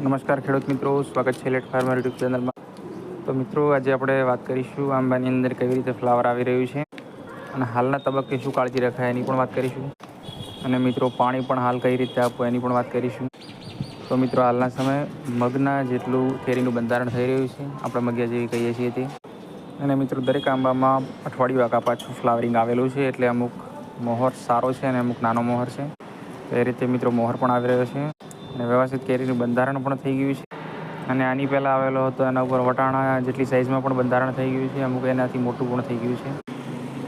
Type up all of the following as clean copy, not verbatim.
નમસ્કાર ખેડૂત મિત્રો, સ્વાગત છે લેટ ફાર્મર યુટ્યુબ ચેનલમાં. તો મિત્રો, આજે આપણે વાત કરીશું આંબાની અંદર કેવી રીતે ફ્લાવર આવી રહ્યું છે અને હાલના તબક્કે શું કાળજી રખાય એની પણ વાત કરીશું. અને મિત્રો, પાણી પણ હાલ કઈ રીતે આપવું એની પણ વાત કરીશું. તો મિત્રો, હાલના સમયે મગના જેટલું કેરીનું બંધારણ થઈ રહ્યું છે, આપણે મગિયા જેવી કહીએ છીએ તે. અને મિત્રો, દરેક આંબામાં અઠવાડિયું આગા પાછું ફ્લાવરિંગ આવેલું છે, એટલે અમુક મોહર સારો છે અને અમુક નાનો મોહર છે. તો એ રીતે મિત્રો મોહર પણ આવી રહ્યો છે અને વ્યવસ્થિત કેરીનું બંધારણ પણ થઈ ગયું છે. અને આની પહેલાં આવેલો હતો એના ઉપર વટાણા જેટલી સાઇઝમાં પણ બંધારણ થઈ ગયું છે, અમુક એનાથી મોટું પણ થઈ ગયું છે.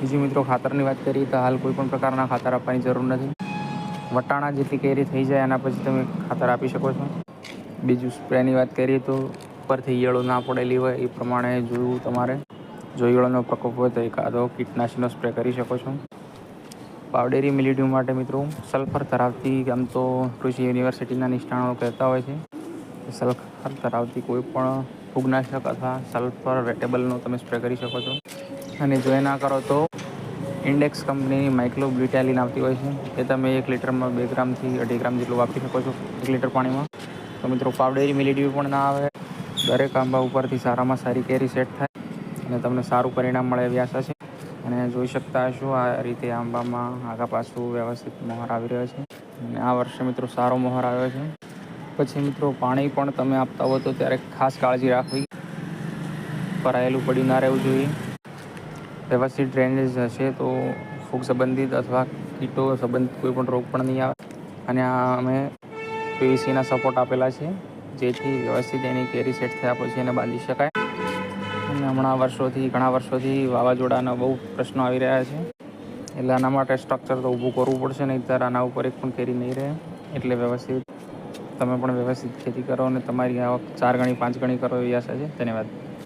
બીજું મિત્રો, ખાતરની વાત કરીએ તો હાલ કોઈપણ પ્રકારના ખાતર આપવાની જરૂર નથી. વટાણા જેટલી કેરી થઈ જાય એના પછી તમે ખાતર આપી શકો છો. બીજું, સ્પ્રેની વાત કરીએ તો ઉપરથી ઈયળો ના પડેલી હોય એ પ્રમાણે જોવું તમારે. જો ઈયળોનો પ્રકોપ હોય તો એકાદો કીટનાશકનો સ્પ્રે કરી શકો છો. પાવડેરી મિલિટ્યુ માટે મિત્રો સલ્ફર ધરાવતી, આમ તો કૃષિ યુનિવર્સિટીના નિષ્ણાતો કહેતા હોય છે કે સલ્ફર ધરાવતી કોઈ પણ ફૂગનાશક અથવા સલ્ફર વેટેબલનો તમે સ્પ્રે કરી શકો છો. અને જો એ ના કરો તો ઇન્ડેક્સ કંપનીની માઇક્રો બ્યુટાલિન આવતી હોય છે, એ તમે 1 લીટરમાં 2 ગ્રામથી 2.5 ગ્રામ જેટલું વાપરી શકો છો 1 લીટર પાણીમાં. તો મિત્રો, પાવડેરી મિલિટ્યુ પણ ના આવે. દરેક આંબા ઉપરથી સારામાં સારી કેરી સેટ થાય અને તમને સારું પરિણામ મળે એવી આશા છે. અને જોઈ શકતા હશો આ રીતે આંબામાં આગા પાછું વ્યવસ્થિત મોહર આવી રહ્યો છે. અને આ વર્ષે મિત્રો સારો મોહર આવ્યો છે. પછી મિત્રો, પાણી પણ તમે આપતા હો તો ત્યારે ખાસ કાળજી રાખવી. ભરાયેલું પડ્યું ના રહેવું જોઈએ. વ્યવસ્થિત ડ્રેનેજ હશે તો ફૂગ સંબંધિત અથવા કીટો સંબંધિત કોઈ પણ રોગ પણ નહીં આવે. અને આ અમે પીવીસીના સપોર્ટ આપેલા છે, જેથી વ્યવસ્થિત એની કેરી સેટ થયા પછી એને બાંધી શકાય. અને ઘણા વર્ષોથી વાવાઝોડાના બહુ પ્રશ્નો આવી રહ્યા છે, એટલે આના માટે સ્ટ્રક્ચર તો ઊભું કરવું પડશે, નહીંતર આના ઉપર એક પણ કેરી નહીં રહે. એટલે વ્યવસ્થિત તમે પણ વ્યવસ્થિત ખેતી કરો અને તમારી આવક 4 ગણી 5 ગણી કરો એવી આશા છે. ધન્યવાદ.